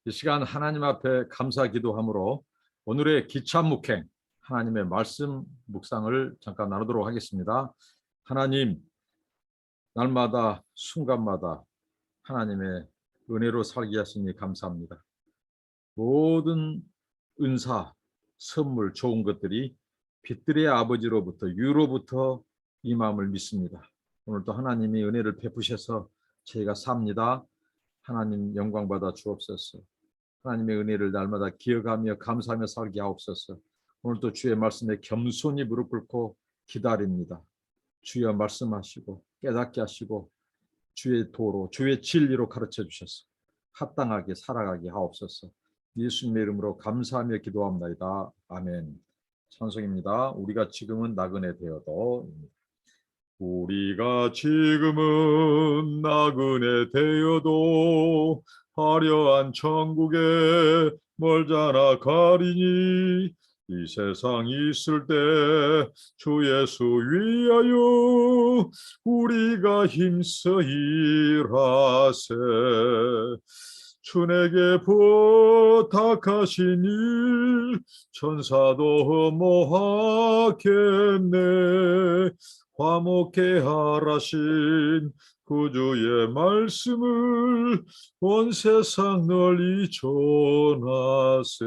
이 시간 하나님 앞에 감사 기도함으로 오늘의 기차 묵행 하나님의 말씀 묵상을 잠깐 나누도록 하겠습니다. 하나님, 날마다 순간마다 하나님의 은혜로 살게 하시니 감사합니다. 모든 은사, 선물, 좋은 것들이 빛들의 아버지로부터 유로부터 임함을 믿습니다. 오늘도 하나님이 은혜를 베푸셔서 저희가 삽니다. 하나님 영광 받아 주옵소서. 하나님의 은혜를 날마다 기억하며 감사하며 살게 하옵소서. 오늘도 주의 말씀에 겸손히 무릎 꿇고 기다립니다. 주여 말씀하시고 깨닫게 하시고 주의 도로 주의 진리로 가르쳐 주셔서 합당하게 살아가게 하옵소서. 예수님의 이름으로 감사하며 기도합니다. 아멘. 찬송입니다. 우리가 지금은 나그네 되어도. 우리가 지금은 나그네 되어도 화려한 천국에 멀잖아 가리니 이 세상 있을 때 주 예수 위하여 우리가 힘써 일하세. 주에게 부탁하신 일 천사도 모하겠네. 화목해 하라신 구주의 말씀을 온 세상 널리 전하세.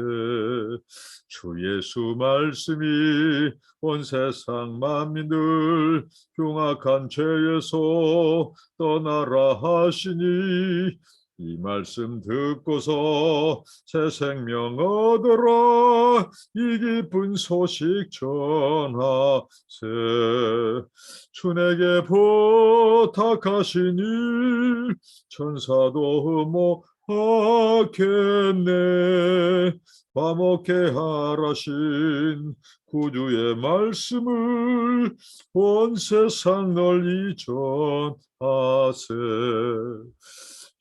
주 예수 말씀이 온 세상 만민들 흉악한 죄에서 떠나라 하시니 이 말씀 듣고서 새 생명 얻어라. 이 기쁜 소식 전하세. 주에게 부탁하신 일 천사도 모하겠네. 화목해 하라신 구주의 말씀을 온 세상 널리 전하세.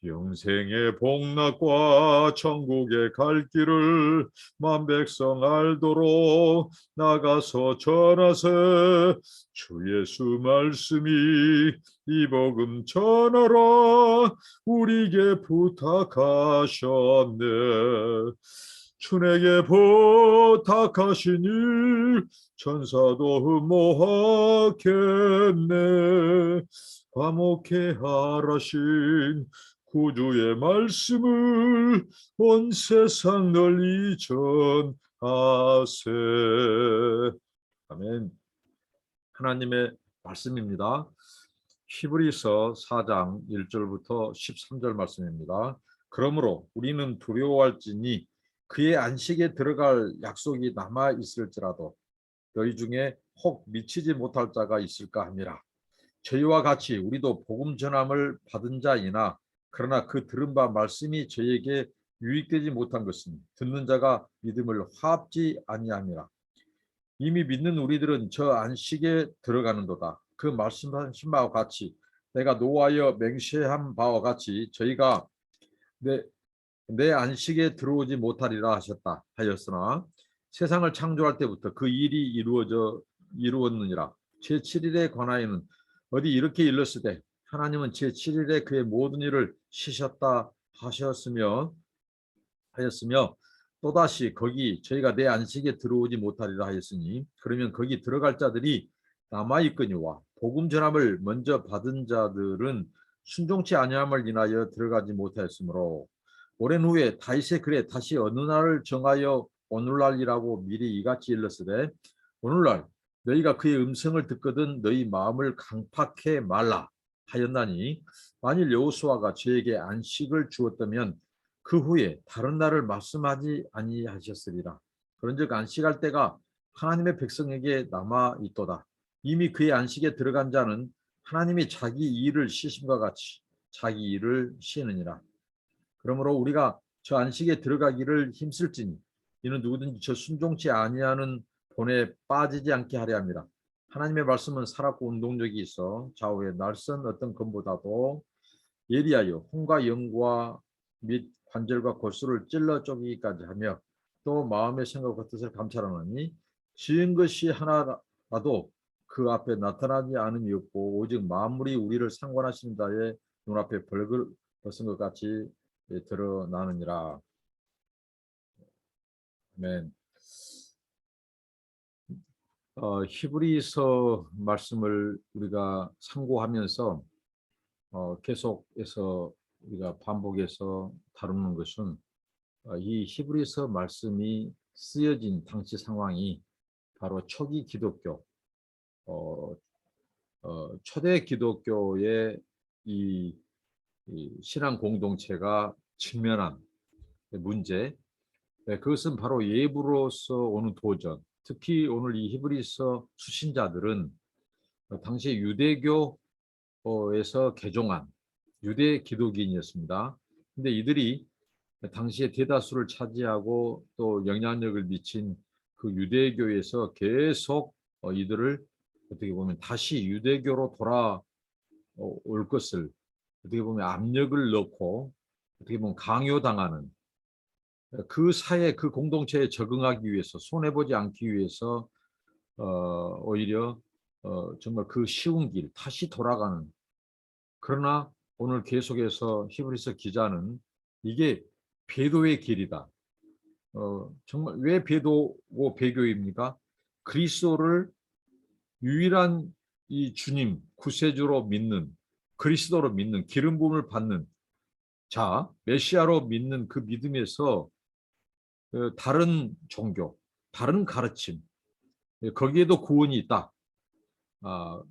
영생의 복락과 천국에 갈 길을 만 백성 알도록 나가서 전하세. 주 예수 말씀이 이 복음 전하라 우리에게 부탁하셨네. 주에게 부탁하신 일 천사도 모하겠네. 화목해 하라신 구주의 말씀을 온 세상 널리 전하세. 아멘. 하나님의 말씀입니다. 히브리서 4장 1절부터 13절 말씀입니다. 그러므로 우리는 두려워할지니 그의 안식에 들어갈 약속이 남아 있을지라도 너희 중에 혹 미치지 못할 자가 있을까 함이라. 저희와 같이 우리도 복음 전함을 받은 자이나 그러나 그 들은 바 말씀이 저희에게 유익되지 못한 것은 듣는 자가 믿음을 화합지 아니함이라. 이미 믿는 우리들은 저 안식에 들어가는도다. 그 말씀하신 바와 같이 내가 노하여 맹세한 바와 같이 저희가 내 안식에 들어오지 못하리라 하셨다 하였으나 세상을 창조할 때부터 그 일이 이루었느니라. 제7일에 관하여는 어디 이렇게 일렀으되 하나님은 제7일에 그의 모든 일을 쉬셨다 하였으며 또다시 거기 저희가 내 안식에 들어오지 못하리라 하였으니 그러면 거기 들어갈 자들이 남아있거니와 복음 전함을 먼저 받은 자들은 순종치 아니함을 인하여 들어가지 못하였으므로 오랜 후에 다윗의 글에 다시 어느 날을 정하여 오늘날이라고 미리 이같이 일렀으되 오늘날 너희가 그의 음성을 듣거든 너희 마음을 강팍해 말라 하였나니 만일 여호수아가 저에게 안식을 주었다면 그 후에 다른 날을 말씀하지 아니하셨으리라. 그런즉 안식할 때가 하나님의 백성에게 남아 있도다. 이미 그의 안식에 들어간 자는 하나님이 자기 일을 쉬심과 같이 자기 일을 쉬느니라. 그러므로 우리가 저 안식에 들어가기를 힘쓸지니 이는 누구든지 저 순종치 아니하는 본에 빠지지 않게 하려 함이라. 하나님의 말씀은 살았고 운동력이 있어 좌우에 날선 어떤 검보다도 예리하여 혼과 영과 및 관절과 골수를 찔러 쪼개기까지 하며 또 마음의 생각과 뜻을 감찰하느니 지은 것이 하나라도 그 앞에 나타나지 않음이 없고 오직 만물이 우리를 상관하신 자의 눈앞에 벌걸 벗은 것 같이 드러나느니라. 아멘. 히브리서 말씀을 우리가 참고하면서 계속해서 우리가 반복해서 다루는 것은 이 히브리서 말씀이 쓰여진 당시 상황이 바로 초기 기독교, 어, 초대 기독교의 이 신앙 공동체가 직면한 문제, 그것은 바로 예부로서 오는 도전, 특히 오늘 이 히브리서 수신자들은 당시 유대교에서 개종한 유대 기독인이었습니다. 근데 이들이 당시에 대다수를 차지하고 또 영향력을 미친 그 유대교에서 계속 이들을 어떻게 보면 다시 유대교로 돌아올 것을 어떻게 보면 압력을 넣고 어떻게 보면 강요당하는 그 사회 그 공동체에 적응하기 위해서 손해보지 않기 위해서 오히려 정말 그 쉬운 길 다시 돌아가는, 그러나 오늘 계속해서 히브리서 기자는 이게 배도의 길이다. 정말 왜 배도고 배교입니까? 그리스도를 유일한 이 주님 구세주로 믿는, 그리스도로 믿는, 기름 부음을 받는 자 메시아로 믿는 그 믿음에서 다른 종교, 다른 가르침, 거기에도 구원이 있다. 아,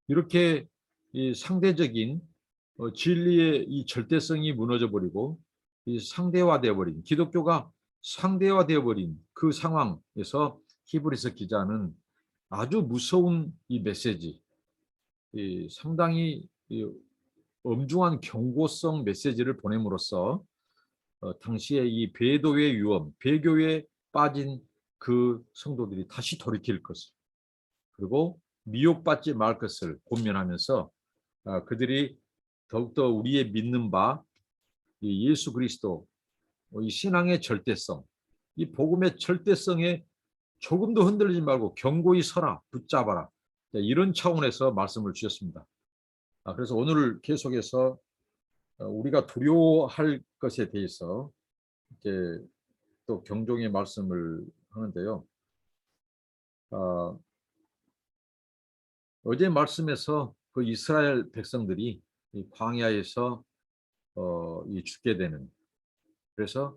이렇게 이 상대적인 진리의 이 절대성이 무너져 버리고 이 상대화되어 버린, 기독교가 상대화되어 버린 그 상황에서 히브리서 기자는 아주 무서운 이 메시지, 상당히 엄중한 경고성 메시지를 보냄으로써 당시에 이 배도의 위험, 배교에 빠진 그 성도들이 다시 돌이킬 것을, 그리고 미혹받지 말 것을 권면하면서 그들이 더욱더 우리의 믿는 바 이 예수 그리스도, 이 신앙의 절대성, 이 복음의 절대성에 조금도 흔들리지 말고 견고히 서라, 붙잡아라, 이런 차원에서 말씀을 주셨습니다. 그래서 오늘 계속해서 우리가 두려워할 것에 대해서 이제 또 경종의 말씀을 하는데요. 어제 말씀에서 그 이스라엘 백성들이 이 광야에서 이 죽게 되는, 그래서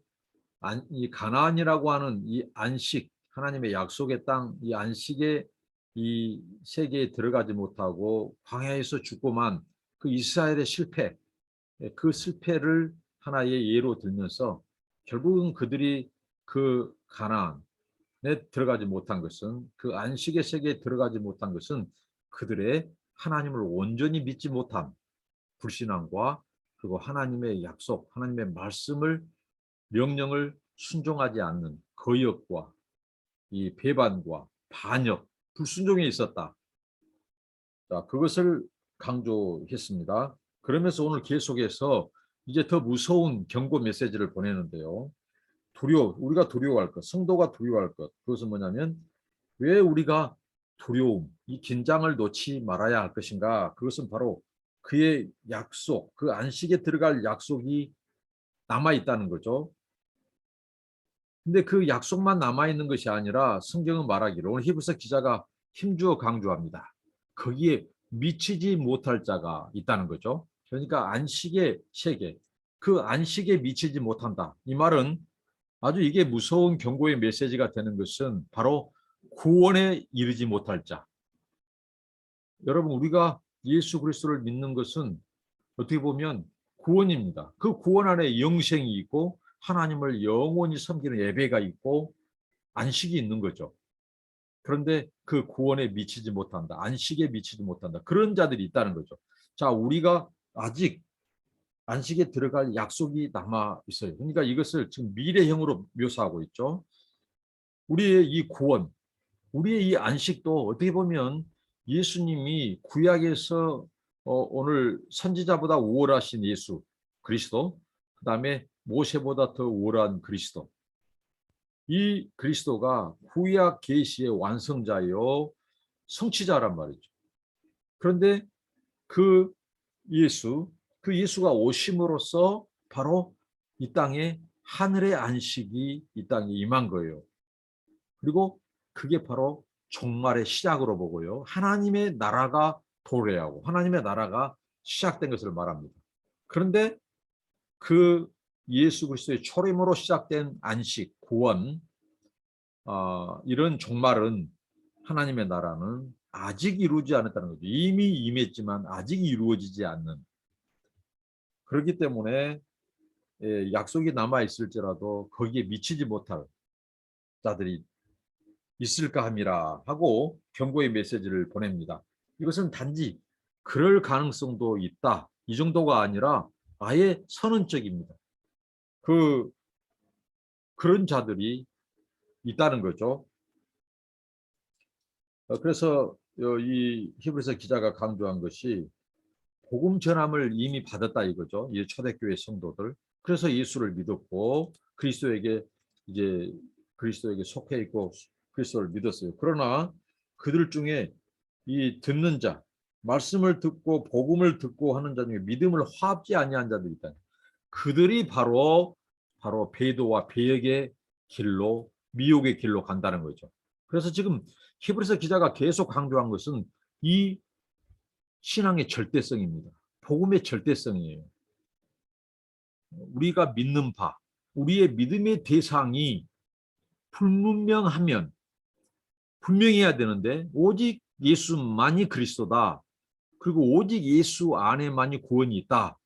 이 가나안이라고 하는 이 안식, 하나님의 약속의 땅, 이 안식의 이 세계에 들어가지 못하고 광야에서 죽고만 그 이스라엘의 실패, 그 실패를 하나의 예로 들면서 결국은 그들이 그 가나안에 들어가지 못한 것은, 그 안식의 세계에 들어가지 못한 것은 그들의 하나님을 온전히 믿지 못한 불신앙과, 그리고 하나님의 약속, 하나님의 말씀을, 명령을 순종하지 않는 거역과 이 배반과 반역, 불순종에 있었다. 자, 그것을 강조했습니다. 그러면서 오늘 계속해서 이제 더 무서운 경고 메시지를 보내는데요. 우리가 두려워할 것, 성도가 두려워할 것, 그것은 뭐냐면 왜 우리가 두려움, 이 긴장을 놓지 말아야 할 것인가? 그것은 바로 그의 약속, 그 안식에 들어갈 약속이 남아 있다는 거죠. 근데 그 약속만 남아 있는 것이 아니라 성경은 말하기를, 오늘 히브리서 기자가 힘주어 강조합니다. 거기에 미치지 못할 자가 있다는 거죠. 그러니까 안식의 세계, 그 안식에 미치지 못한다. 이 말은 아주 이게 무서운 경고의 메시지가 되는 것은 바로 구원에 이르지 못할 자. 여러분, 우리가 예수 그리스도를 믿는 것은 어떻게 보면 구원입니다. 그 구원 안에 영생이 있고 하나님을 영원히 섬기는 예배가 있고 안식이 있는 거죠. 그런데 그 구원에 미치지 못한다, 안식에 미치지 못한다, 그런 자들이 있다는 거죠. 자, 우리가 아직 안식에 들어갈 약속이 남아 있어요. 그러니까 이것을 지금 미래형으로 묘사하고 있죠. 우리의 이 구원, 우리의 이 안식도 어떻게 보면 예수님이 구약에서 오늘 선지자보다 우월하신 예수 그리스도, 그 다음에 모세보다 더 우월한 그리스도, 이 그리스도가 구약 계시의 완성자요 성취자란 말이죠. 그런데 그 예수가 오심으로써 바로 이 땅에 하늘의 안식이 이 땅에 임한 거예요. 그리고 그게 바로 종말의 시작으로 보고요. 하나님의 나라가 도래하고 하나님의 나라가 시작된 것을 말합니다. 그런데 그 예수 그리스도의 초림으로 시작된 안식, 구원, 이런 종말은 하나님의 나라는 아직 이루어지지 않았다는 거죠. 이미 임했지만 아직 이루어지지 않는. 그렇기 때문에 약속이 남아있을지라도 거기에 미치지 못할 자들이 있을까 함이라 하고 경고의 메시지를 보냅니다. 이것은 단지 그럴 가능성도 있다. 이 정도가 아니라 아예 선언적입니다. 그런 자들이 있다는 거죠. 그래서 이 히브리서 기자가 강조한 것이 복음 전함을 이미 받았다 이거죠. 이 초대교회 성도들. 그래서 예수를 믿었고 이제 그리스도에게 속해 있고 그리스도를 믿었어요. 그러나 그들 중에 이 듣는 자, 말씀을 듣고 복음을 듣고 하는 자 중에 믿음을 화합지 아니한 자들이 있다. 그들이 바로 배도와 배역의 길로 미혹의 길로 간다는 거죠. 그래서 지금 히브리서 기자가 계속 강조한 것은 이 신앙의 절대성입니다. 복음의 절대성이에요. 우리가 믿는 바, 우리의 믿음의 대상이 불분명하면 분명해야 되는데 오직 예수만이 그리스도다. 그리고 오직 예수 안에만이 구원이 있다.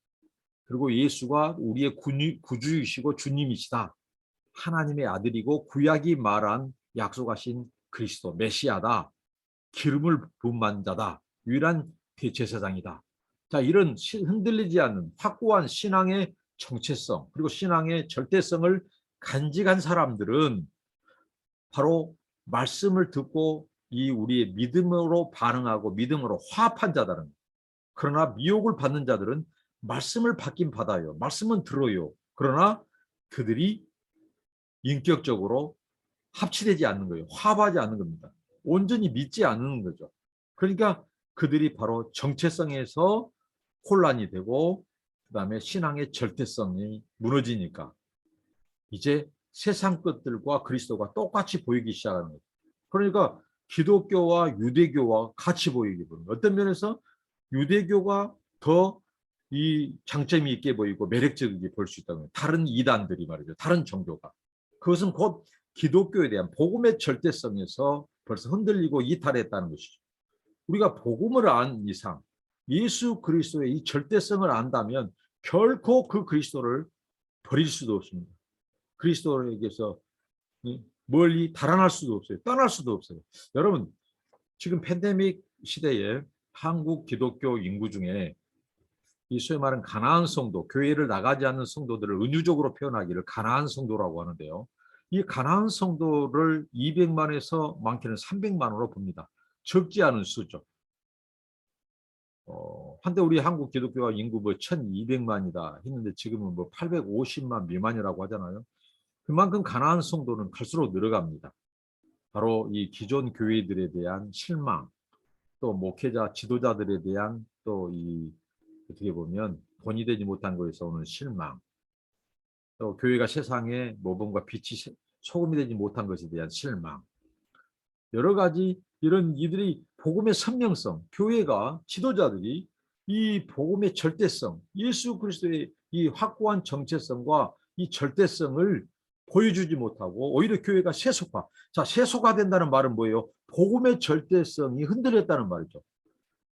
그리고 예수가 우리의 구주이시고 주님이시다. 하나님의 아들이고 구약이 말한 약속하신 그리스도 메시아다. 기름을 부은 자다. 유일한 대제사장이다. 자, 이런 흔들리지 않는 확고한 신앙의 정체성 그리고 신앙의 절대성을 간직한 사람들은 바로 말씀을 듣고 이 우리의 믿음으로 반응하고 믿음으로 화합한 자들은, 그러나 미혹을 받는 자들은 말씀을 받긴 받아요. 말씀은 들어요. 그러나 그들이 인격적으로 합치되지 않는 거예요. 화합하지 않는 겁니다. 온전히 믿지 않는 거죠. 그러니까 그들이 바로 정체성에서 혼란이 되고 그다음에 신앙의 절대성이 무너지니까 이제 세상 것들과 그리스도가 똑같이 보이기 시작하는 거예요. 그러니까 기독교와 유대교와 같이 보이게 보는 거예요. 어떤 면에서 유대교가 더 이 장점이 있게 보이고 매력적이게 볼 수 있다는 거예요. 다른 이단들이 말이죠. 다른 종교가. 그것은 곧 기독교에 대한 복음의 절대성에서 벌써 흔들리고 이탈했다는 것이죠. 우리가 복음을 안 이상 예수 그리스도의 이 절대성을 안다면 결코 그 그리스도를 버릴 수도 없습니다. 그리스도에게서 멀리 달아날 수도 없어요. 떠날 수도 없어요. 여러분, 지금 팬데믹 시대에 한국 기독교 인구 중에 이 소위 말하는 가나안 성도, 교회를 나가지 않는 성도들을 은유적으로 표현하기를 가나안 성도라고 하는데요. 이 가나안 성도를 200만에서 많게는 300만으로 봅니다. 적지 않은 수죠. 한때 우리 한국 기독교가 인구 뭐 1200만이다 했는데 지금은 뭐 850만 미만이라고 하잖아요. 그만큼 가나안 성도는 갈수록 늘어갑니다. 바로 이 기존 교회들에 대한 실망, 또 목회자 지도자들에 대한 또 이 어떻게 보면 본이 되지 못한 것에서 오는 실망, 또 교회가 세상에 모범과 빛이 소금이 되지 못한 것에 대한 실망, 여러 가지 이런 이들이 복음의 선명성, 교회가 지도자들이 이 복음의 절대성, 예수 그리스도의 이 확고한 정체성과 이 절대성을 보여주지 못하고 오히려 교회가 세속화. 자, 세속화된다는 말은 뭐예요? 복음의 절대성이 흔들렸다는 말이죠.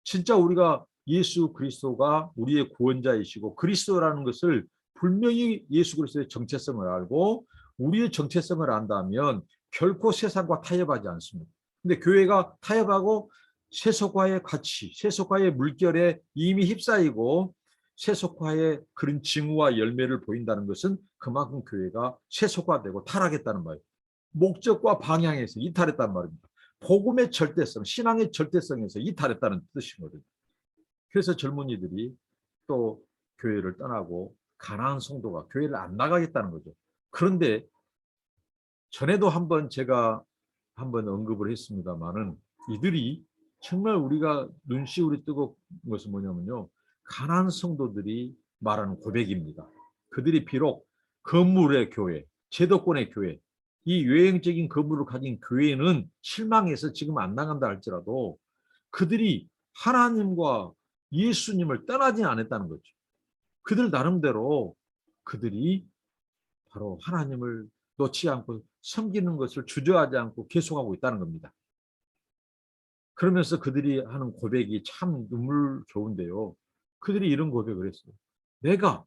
진짜 우리가 예수 그리스도가 우리의 구원자이시고 그리스도라는 것을 분명히 예수 그리스도의 정체성을 알고 우리의 정체성을 안다면 결코 세상과 타협하지 않습니다. 근데 교회가 타협하고 세속화의 가치, 세속화의 물결에 이미 휩싸이고 세속화의 그런 징후와 열매를 보인다는 것은 그만큼 교회가 세속화되고 타락했다는 말이에요. 목적과 방향에서 이탈했단 말입니다. 복음의 절대성, 신앙의 절대성에서 이탈했다는 뜻이거든요. 그래서 젊은이들이 또 교회를 떠나고 가나안 성도가 교회를 안 나가겠다는 거죠. 그런데 전에도 제가 한번 언급을 했습니다만은 이들이 정말 우리가 눈시울이 뜨거운 것은 뭐냐면요. 가나안 성도들이 말하는 고백입니다. 그들이 비록 건물의 교회, 제도권의 교회, 이 외형적인 건물을 가진 교회는 실망해서 지금 안 나간다 할지라도 그들이 하나님과 예수님을 떠나지 않았다는 거죠. 그들 나름대로 그들이 바로 하나님을 놓지 않고 섬기는 것을 주저하지 않고 계속하고 있다는 겁니다. 그러면서 그들이 하는 고백이 참 눈물겨운데요. 그들이 이런 고백을 했어요. 내가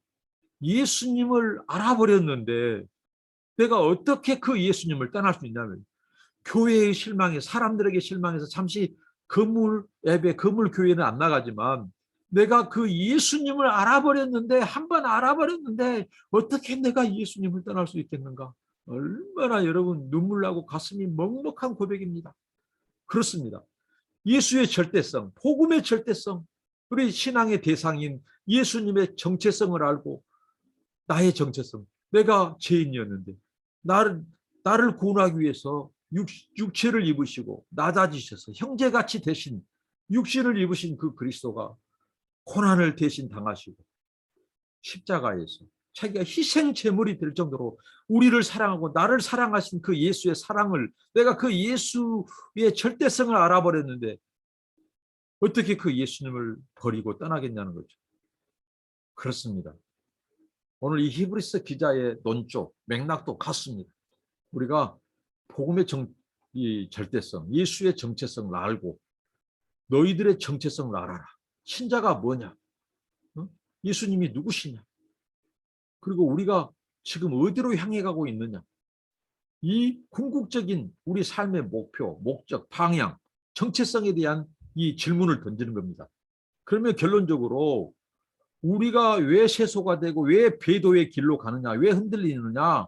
예수님을 알아버렸는데 내가 어떻게 그 예수님을 떠날 수 있냐면, 교회의 실망에, 사람들에게 실망해서 잠시 건물 예배, 건물 교회는 안 나가지만 내가 그 예수님을 알아버렸는데, 한 번 알아버렸는데 어떻게 내가 예수님을 떠날 수 있겠는가? 얼마나 여러분 눈물 나고 가슴이 먹먹한 고백입니다. 그렇습니다. 예수의 절대성, 복음의 절대성, 우리 신앙의 대상인 예수님의 정체성을 알고, 나의 정체성, 내가 죄인이었는데 나를 구원하기 위해서 육체를 입으시고 낮아지셔서 형제같이 대신 육신을 입으신 그 그리스도가 고난을 대신 당하시고 십자가에서 자기가 희생 제물이 될 정도로 우리를 사랑하고 나를 사랑하신 그 예수의 사랑을, 내가 그 예수의 절대성을 알아버렸는데 어떻게 그 예수님을 버리고 떠나겠냐는 거죠. 그렇습니다. 오늘 이 히브리서 기자의 논조, 맥락도 같습니다. 우리가 복음의 이 절대성, 예수의 정체성을 알고 너희들의 정체성을 알아라. 신자가 뭐냐? 예수님이 누구시냐? 그리고 우리가 지금 어디로 향해 가고 있느냐? 이 궁극적인 우리 삶의 목표, 목적, 방향, 정체성에 대한 이 질문을 던지는 겁니다. 그러면 결론적으로 우리가 왜 세소가 되고 왜 배도의 길로 가느냐, 왜 흔들리느냐,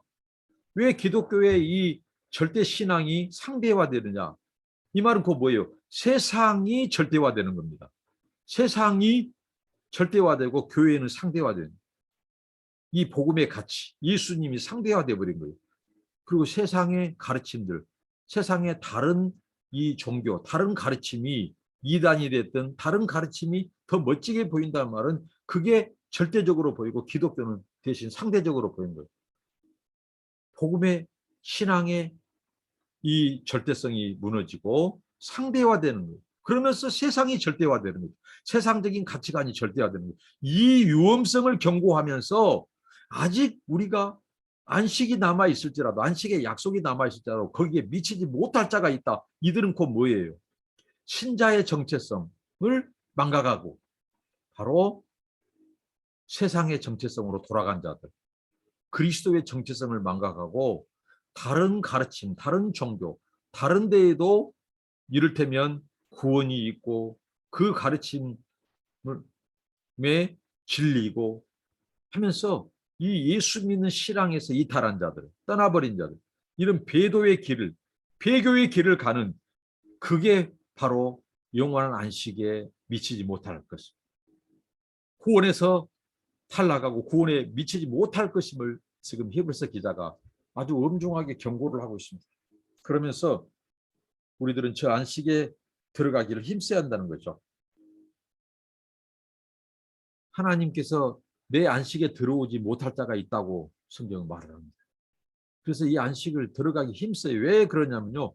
왜 기독교의 이 절대 신앙이 상대화되느냐. 이 말은 그 뭐예요? 세상이 절대화되는 겁니다. 세상이 절대화되고 교회는 상대화되는, 이 복음의 가치, 예수님이 상대화돼 버린 거예요. 그리고 세상의 가르침들, 세상의 다른 이 종교, 다른 가르침이 이단이 됐든 다른 가르침이 더 멋지게 보인다는 말은 그게 절대적으로 보이고 기독교는 대신 상대적으로 보이는 거예요. 복음의 신앙의 이 절대성이 무너지고 상대화되는 거예요. 그러면서 세상이 절대화되는 거죠. 세상적인 가치관이 절대화되는 거예요. 이 위험성을 경고하면서 아직 우리가 안식이 남아있을지라도, 안식의 약속이 남아있을지라도 거기에 미치지 못할 자가 있다. 이들은 곧 뭐예요? 신자의 정체성을 망각하고 바로 세상의 정체성으로 돌아간 자들, 그리스도의 정체성을 망각하고 다른 가르침, 다른 종교, 다른 데에도 이를테면 구원이 있고 그 가르침에 진리고 하면서 이 예수 믿는 신앙에서 이탈한 자들, 떠나버린 자들, 이런 배도의 길을, 배교의 길을 가는, 그게 바로 영원한 안식에 미치지 못할 것입니다. 구원에서 탈락하고 구원에 미치지 못할 것임을 지금 히브리서 기자가 아주 엄중하게 경고를 하고 있습니다. 그러면서 우리들은 저 안식에 들어가기를 힘써야 한다는 거죠. 하나님께서 내 안식에 들어오지 못할 자가 있다고 성경은 말을 합니다. 그래서 이 안식을 들어가기 힘써요. 왜 그러냐면요,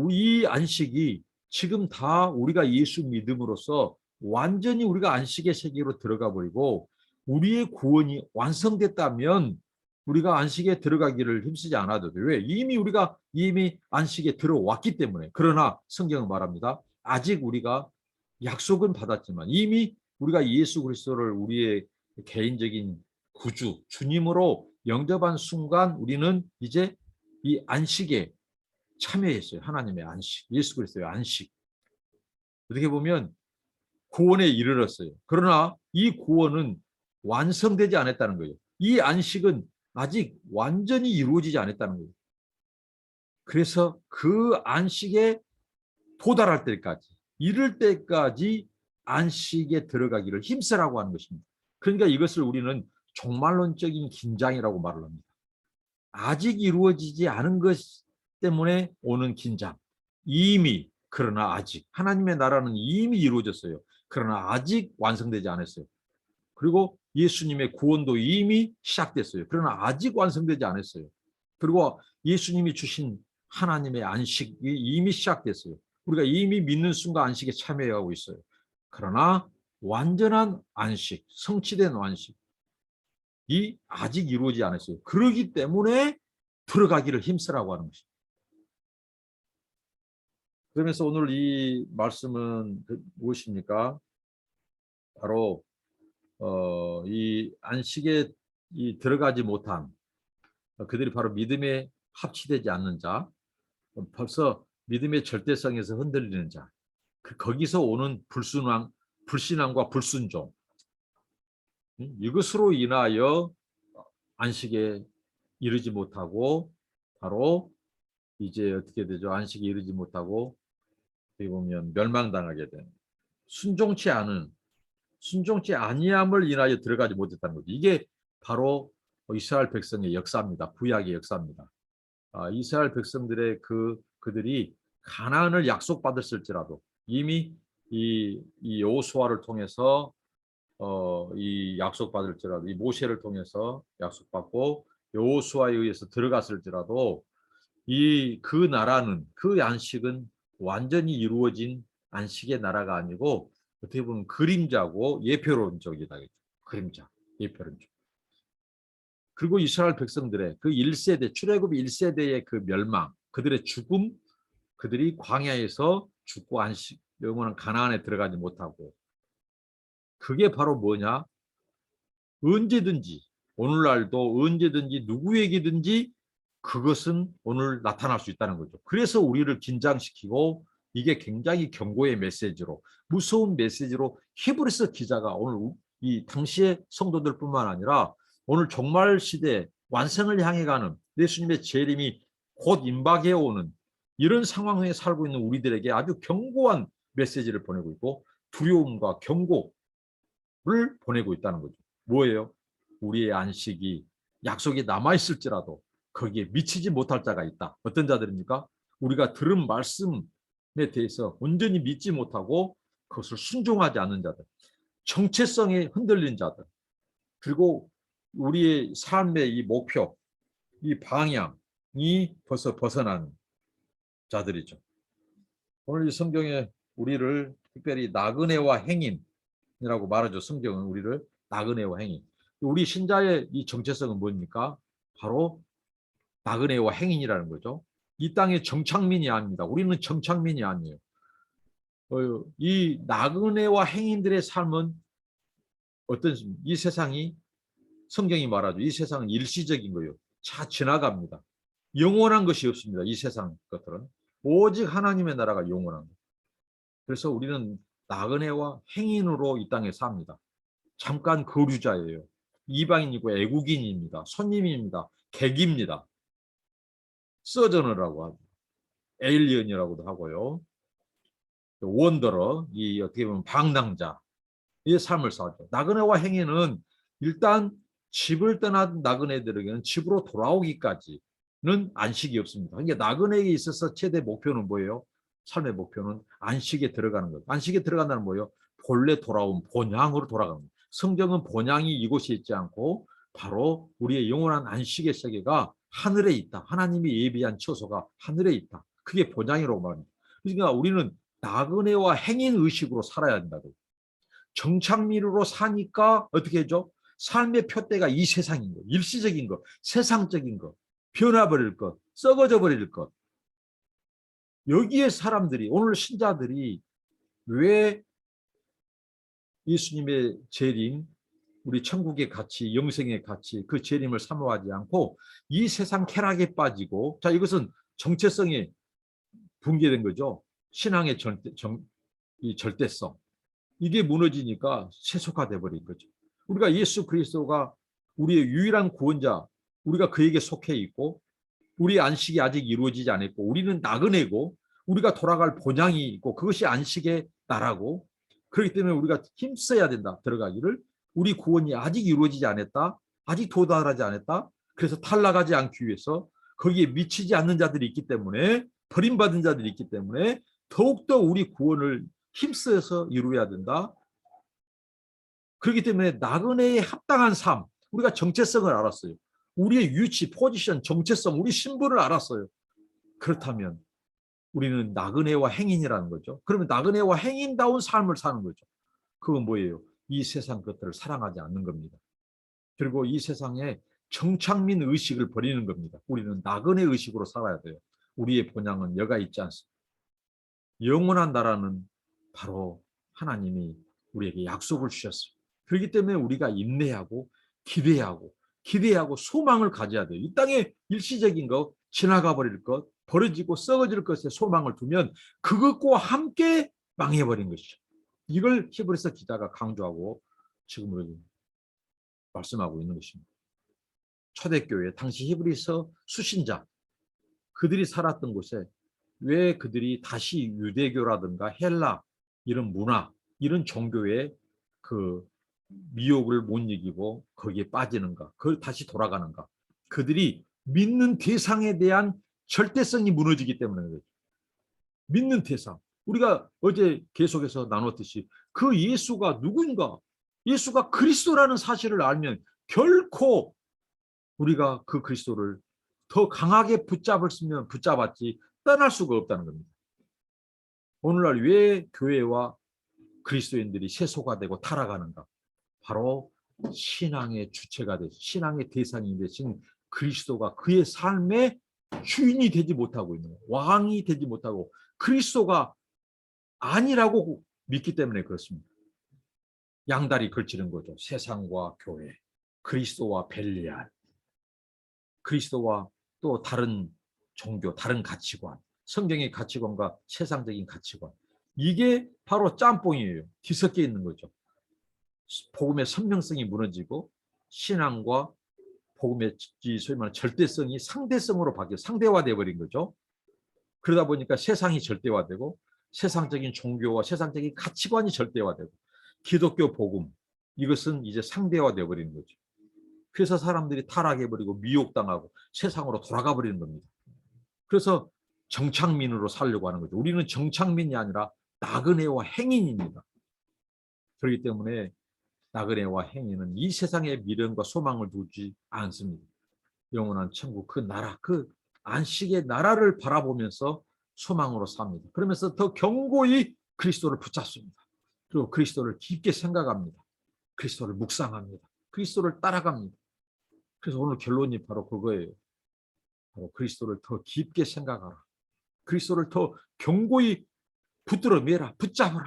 이 안식이 지금 다 우리가 예수 믿음으로써 완전히 우리가 안식의 세계로 들어가 버리고 우리의 구원이 완성됐다면 우리가 안식에 들어가기를 힘쓰지 않아도 돼요. 왜? 우리가 이미 안식에 들어왔기 때문에. 그러나 성경은 말합니다. 아직 우리가 약속은 받았지만 이미 우리가 예수 그리스도를 우리의 개인적인 구주, 주님으로 영접한 순간 우리는 이제 이 안식에 참여했어요. 하나님의 안식, 예수 그리스도의 안식. 어떻게 보면 구원에 이르렀어요. 그러나 이 구원은 완성되지 않았다는 거예요. 이 안식은 아직 완전히 이루어지지 않았다는 거예요. 그래서 그 안식에 도달할 때까지, 이를 때까지 안식에 들어가기를 힘쓰라고 하는 것입니다. 그러니까 이것을 우리는 종말론적인 긴장이라고 말을 합니다. 아직 이루어지지 않은 것 때문에 오는 긴장. 이미, 그러나 아직. 하나님의 나라는 이미 이루어졌어요. 그러나 아직 완성되지 않았어요. 그리고 예수님의 구원도 이미 시작됐어요. 그러나 아직 완성되지 않았어요. 그리고 예수님이 주신 하나님의 안식이 이미 시작됐어요. 우리가 이미 믿는 순간 안식에 참여하고 있어요. 그러나 완전한 안식, 성취된 안식이 아직 이루어지지 않았어요. 그러기 때문에 들어가기를 힘쓰라고 하는 것입니다. 그러면서 오늘 이 말씀은 무엇입니까? 바로 이 안식에 들어가지 못한 그들이 바로 믿음에 합치되지 않는 자, 벌써 믿음의 절대성에서 흔들리는 자, 거기서 오는 불신앙과 불순종, 이것으로 인하여 안식에 이르지 못하고 바로 이제 어떻게 되죠? 안식에 이르지 못하고 어떻게 보면 멸망당하게 되는 순종치 아니함을 인하여 들어가지 못했다는 거죠. 이게 바로 이스라엘 백성의 역사입니다. 구약의 역사입니다. 이스라엘 백성들의 그들이 가나안을 약속받았을지라도 이미 이 여호수아를 통해서 이 약속받을지라도 이 모세를 통해서 약속받고 여호수아에 의해서 들어갔을지라도 그 나라는 그 안식은 완전히 이루어진 안식의 나라가 아니고 어떻게 보면 그림자고 예표론적이다. 그림자, 예표론적. 그리고 이스라엘 백성들의 그 1세대, 출애굽 1세대의 그 멸망, 그들의 죽음, 그들이 광야에서 죽고 안식, 영원한 가나안에 들어가지 못하고 그게 바로 뭐냐? 언제든지, 오늘날도 언제든지 누구에게든지 그것은 오늘 나타날 수 있다는 거죠. 그래서 우리를 긴장시키고 이게 굉장히 경고의 메시지로 무서운 메시지로 히브리서 기자가 오늘 이 당시의 성도들뿐만 아니라 오늘 종말 시대 완성을 향해 가는 예수님의 재림이 곧 임박해 오는 이런 상황에 살고 있는 우리들에게 아주 견고한 메시지를 보내고 있고 두려움과 경고를 보내고 있다는 거죠. 뭐예요? 우리의 안식이 약속이 남아있을지라도 거기에 미치지 못할 자가 있다. 어떤 자들입니까? 우리가 들은 말씀에 대해서 온전히 믿지 못하고 그것을 순종하지 않는 자들, 정체성에 흔들린 자들, 그리고 우리의 삶의 이 목표, 이 방향이 벌써 벗어난 자들이죠. 오늘 이 성경에 우리를 특별히 나그네와 행인이라고 말하죠. 성경은 우리를 나그네와 행인. 우리 신자의 이 정체성은 뭡니까? 바로 나그네와 행인이라는 거죠. 이 땅의 정착민이 아닙니다. 우리는 정착민이 아니에요. 이 나그네와 행인들의 삶은 어떤 이 세상이 성경이 말하죠. 이 세상은 일시적인 거예요. 차 지나갑니다. 영원한 것이 없습니다. 이 세상 것들은 오직 하나님의 나라가 영원한 거예요. 그래서 우리는 나그네와 행인으로 이 땅에 삽니다. 잠깐 거류자예요. 이방인이고 애국인입니다. 손님입니다. 객입니다. 서저너라고 하죠. 에일리언이라고도 하고요. 원더러, 이 어떻게 보면 방랑자, 이 삶을 살죠. 나그네와 행인은 일단 집을 떠난 나그네들에게는 집으로 돌아오기까지는 안식이 없습니다. 그러니까 나그네에 있어서 최대 목표는 뭐예요? 삶의 목표는 안식에 들어가는 거예요. 안식에 들어간다는 뭐예요? 본래 돌아온 본향으로 돌아가는 거예요. 성경은 본향이 이곳에 있지 않고 바로 우리의 영원한 안식의 세계가 하늘에 있다. 하나님이 예비한 처소가 하늘에 있다. 그게 본향이라고 말합니다. 그러니까 우리는 나그네와 행인 의식으로 살아야 된다고. 정착민으로 사니까 어떻게 해죠? 삶의 표대가 이 세상인 것, 일시적인 것, 세상적인 것, 변화버릴 것, 썩어져 버릴 것. 여기에 사람들이 오늘 신자들이 왜 예수님의 재림, 우리 천국의 가치, 영생의 가치, 그 재림을 사모하지 않고 이 세상 쾌락에 빠지고, 자, 이것은 정체성이 붕괴된 거죠. 신앙의 이 절대성. 이게 무너지니까 세속화돼 버린 거죠. 우리가 예수 그리스도가 우리의 유일한 구원자, 우리가 그에게 속해 있고 우리 안식이 아직 이루어지지 않았고 우리는 나그네고 우리가 돌아갈 본향이 있고 그것이 안식의 나라고 그렇기 때문에 우리가 힘써야 된다. 들어가기를. 우리 구원이 아직 이루어지지 않았다. 아직 도달하지 않았다. 그래서 탈락하지 않기 위해서 거기에 미치지 않는 자들이 있기 때문에 버림받은 자들이 있기 때문에 더욱더 우리 구원을 힘써서 이루어야 된다. 그렇기 때문에 나그네에 합당한 삶, 우리가 정체성을 알았어요. 우리의 위치, 포지션, 정체성, 우리 신분을 알았어요. 그렇다면 우리는 나그네와 행인이라는 거죠. 그러면 나그네와 행인다운 삶을 사는 거죠. 그건 뭐예요? 이 세상 것들을 사랑하지 않는 겁니다. 그리고 이 세상에 정착민 의식을 버리는 겁니다. 우리는 나그네 의식으로 살아야 돼요. 우리의 본향은 여가 있지 않습니다. 영원한 나라는 바로 하나님이 우리에게 약속을 주셨어요. 그렇기 때문에 우리가 인내하고 기대하고 소망을 가져야 돼요. 이 땅에 일시적인 것, 지나가 버릴 것, 버려지고 썩어질 것에 소망을 두면 그것과 함께 망해버린 것이죠. 이걸 히브리서 기자가 강조하고 지금 말씀하고 있는 것입니다. 초대교회 당시 히브리서 수신자 그들이 살았던 곳에 왜 그들이 다시 유대교라든가 헬라 이런 문화 이런 종교의 그 미혹을 못 이기고 거기에 빠지는가 그걸 다시 돌아가는가 그들이 믿는 대상에 대한 절대성이 무너지기 때문에 그렇죠. 믿는 대상 우리가 어제 계속해서 나눴듯이 그 예수가 누군가 예수가 그리스도라는 사실을 알면 결코 우리가 그 그리스도를 더 강하게 붙잡았으면 붙잡았지 떠날 수가 없다는 겁니다. 오늘날 왜 교회와 그리스도인들이 세속화되고 타락하는가? 바로 신앙의 주체가 되신 신앙의 대상이 되신 그리스도가 그의 삶의 주인이 되지 못하고 있는 거예요. 왕이 되지 못하고 그리스도가 아니라고 믿기 때문에 그렇습니다. 양다리 걸치는 거죠. 세상과 교회, 그리스도와 벨리알, 그리스도와 또 다른 종교, 다른 가치관, 성경의 가치관과 세상적인 가치관. 이게 바로 짬뽕이에요. 뒤섞여 있는 거죠. 복음의 선명성이 무너지고 신앙과 복음의 소위 말하는 절대성이 상대성으로 바뀌어 상대화돼 버린 거죠. 그러다 보니까 세상이 절대화되고 세상적인 종교와 세상적인 가치관이 절대화되고 기독교 복음 이것은 이제 상대화돼 버리는 거죠. 그래서 사람들이 타락해버리고 미혹당하고 세상으로 돌아가 버리는 겁니다. 그래서 정착민으로 살려고 하는 거죠. 우리는 정착민이 아니라 나그네와 행인입니다. 그렇기 때문에 나그네와 행인은 이 세상의 미련과 소망을 두지 않습니다. 영원한 천국 그 나라 그 안식의 나라를 바라보면서 소망으로 삽니다. 그러면서 더 견고히 그리스도를 붙잡습니다. 그리고 그리스도를 깊게 생각합니다. 그리스도를 묵상합니다. 그리스도를 따라갑니다. 그래서 오늘 결론이 바로 그거예요. 바로 그리스도를 더 깊게 생각하라. 그리스도를 더 견고히 붙들어 매라. 붙잡아라.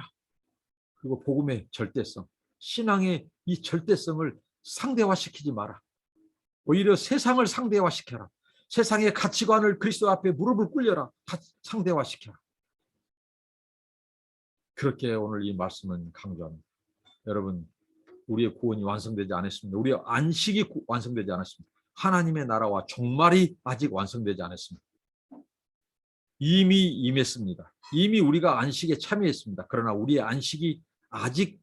그리고 복음의 절대성, 신앙의 이 절대성을 상대화시키지 마라. 오히려 세상을 상대화시켜라. 세상의 가치관을 그리스도 앞에 무릎을 꿇려라. 상대화시켜라. 그렇게 오늘 이 말씀은 강조합니다. 여러분, 우리의 구원이 완성되지 않았습니다. 우리의 안식이 완성되지 않았습니다. 하나님의 나라와 종말이 아직 완성되지 않았습니다. 이미 임했습니다. 이미 우리가 안식에 참여했습니다. 그러나 우리의 안식이 아직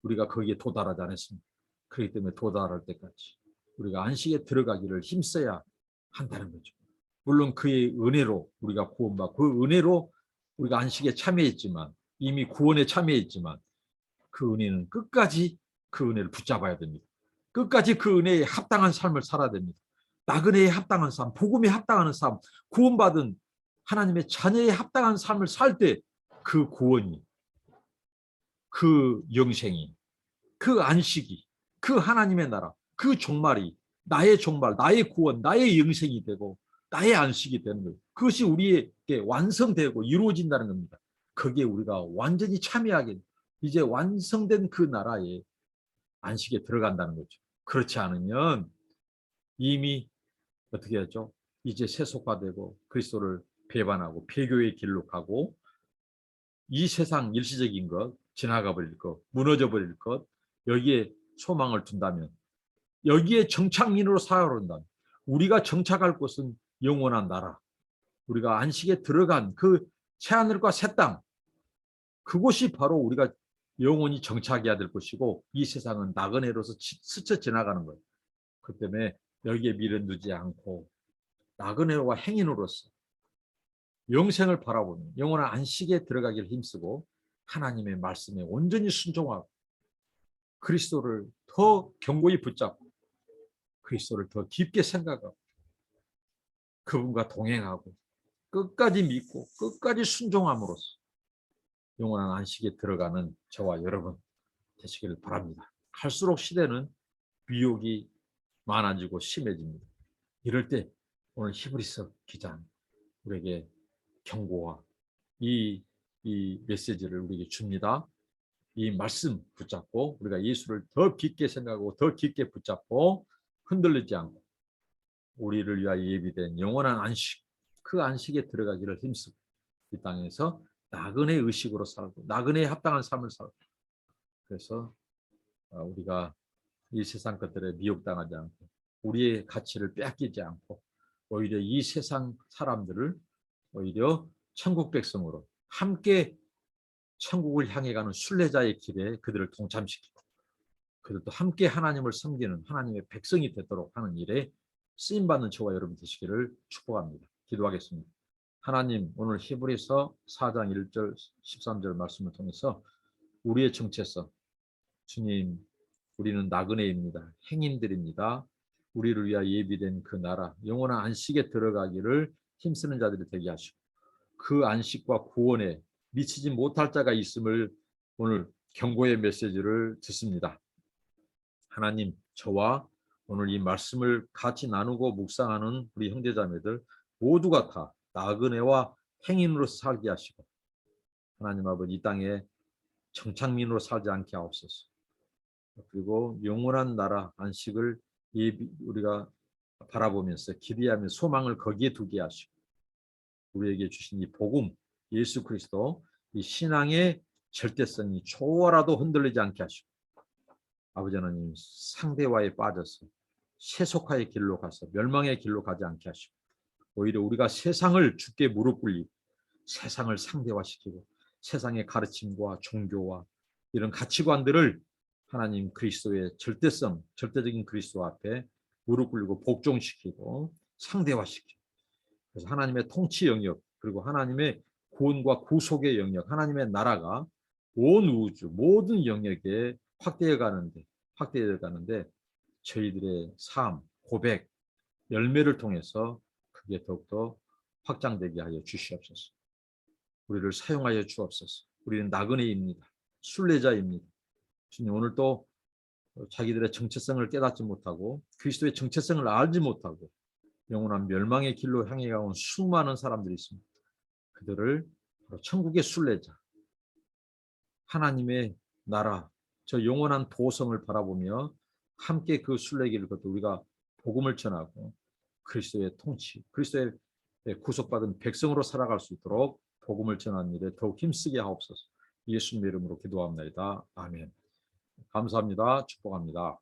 우리가 거기에 도달하지 않았습니다. 그렇기 때문에 도달할 때까지 우리가 안식에 들어가기를 힘써야 한다는 거죠. 물론 그의 은혜로 우리가 구원받고 그 은혜로 우리가 안식에 참여했지만 이미 구원에 참여했지만 그 은혜는 끝까지 그 은혜를 붙잡아야 됩니다. 끝까지 그 은혜에 합당한 삶을 살아야 됩니다. 나그네에 합당한 삶, 복음에 합당한 삶, 구원받은 하나님의 자녀에 합당한 삶을 살 때 그 구원이, 그 영생이, 그 안식이, 그 하나님의 나라, 그 종말이 나의 종말, 나의 구원, 나의 영생이 되고 나의 안식이 되는 거예요. 그것이 우리에게 완성되고 이루어진다는 겁니다. 거기에 우리가 완전히 참여하게 이제 완성된 그 나라에 안식에 들어간다는 거죠. 그렇지 않으면 이미 어떻게 하죠? 이제 세속화되고 그리스도를 배반하고 폐교의 길로 가고 이 세상 일시적인 것, 지나가 버릴 것, 무너져 버릴 것 여기에 소망을 둔다면 여기에 정착민으로 살아온다면 우리가 정착할 곳은 영원한 나라 우리가 안식에 들어간 그 새하늘과 새 땅 그곳이 바로 우리가 영원히 정착해야 될 것이고 이 세상은 나그네로서 스쳐 지나가는 거예요. 그 때문에 여기에 미련 두지 않고 나그네와 행인으로서 영생을 바라보는 영원한 안식에 들어가기를 힘쓰고 하나님의 말씀에 온전히 순종하고 그리스도를 더 견고히 붙잡고 그리스도를 더 깊게 생각하고 그분과 동행하고 끝까지 믿고 끝까지 순종함으로써 영원한 안식에 들어가는 저와 여러분 되시기를 바랍니다. 갈수록 시대는 미혹이 많아지고 심해집니다. 이럴 때 오늘 히브리서 기자는 우리에게 경고와 이 메시지를 우리에게 줍니다. 이 말씀 붙잡고 우리가 예수를 더 깊게 생각하고 더 깊게 붙잡고 흔들리지 않고 우리를 위하여 예비된 영원한 안식, 그 안식에 들어가기를 힘쓰고 이 땅에서 나그네 의식으로 살고 나그네에 합당한 삶을 살고 그래서 우리가 이 세상 것들에 미혹당하지 않고 우리의 가치를 빼앗기지 않고 오히려 이 세상 사람들을 오히려 천국 백성으로 함께 천국을 향해 가는 순례자의 길에 그들을 동참시키고 그들도 함께 하나님을 섬기는 하나님의 백성이 되도록 하는 일에 쓰임받는 저와 여러분 되시기를 축복합니다. 기도하겠습니다. 하나님, 오늘 히브리서 4장 1절 13절 말씀을 통해서 우리의 정체성, 주님, 우리는 나그네입니다. 행인들입니다. 우리를 위하여 예비된 그 나라, 영원한 안식에 들어가기를 힘쓰는 자들이 되게 하시고 그 안식과 구원에 미치지 못할 자가 있음을 오늘 경고의 메시지를 듣습니다. 하나님, 저와 오늘 이 말씀을 같이 나누고 묵상하는 우리 형제자매들 모두가 다 나그네와 행인으로 살게 하시고 하나님 아버지 이 땅에 정착민으로 살지 않게 하옵소서. 그리고 영원한 나라 안식을 우리가 바라보면서 기대하며 소망을 거기에 두게 하시고 우리에게 주신 이 복음 예수 그리스도 이 신앙의 절대성이 초라도 흔들리지 않게 하시고 아버지 하나님 상대와에 빠져서 세속화의 길로 가서 멸망의 길로 가지 않게 하시고 오히려 우리가 세상을 주께 무릎 꿇리고 세상을 상대화시키고 세상의 가르침과 종교와 이런 가치관들을 하나님 그리스도의 절대성, 절대적인 그리스도 앞에 무릎 꿇고 복종시키고 상대화시키고 그래서 하나님의 통치 영역 그리고 하나님의 구원과 구속의 영역, 하나님의 나라가 온 우주 모든 영역에 확대해 가는데 저희들의 삶, 고백, 열매를 통해서 그게 더욱더 확장되게 하여 주시옵소서. 우리를 사용하여 주옵소서. 우리는 나그네입니다. 순례자입니다. 주님 오늘 또 자기들의 정체성을 깨닫지 못하고 그리스도의 정체성을 알지 못하고 영원한 멸망의 길로 향해 가온 수많은 사람들이 있습니다. 그들을 천국의 순례자, 하나님의 나라, 저 영원한 보성을 바라보며 함께 그 순례길을 걷고 우리가 복음을 전하고 그리스도의 통치, 그리스도의 구속받은 백성으로 살아갈 수 있도록 복음을 전하는 일에 더욱 힘쓰게 하옵소서. 예수님의 이름으로 기도합니다. 아멘. 감사합니다. 축복합니다.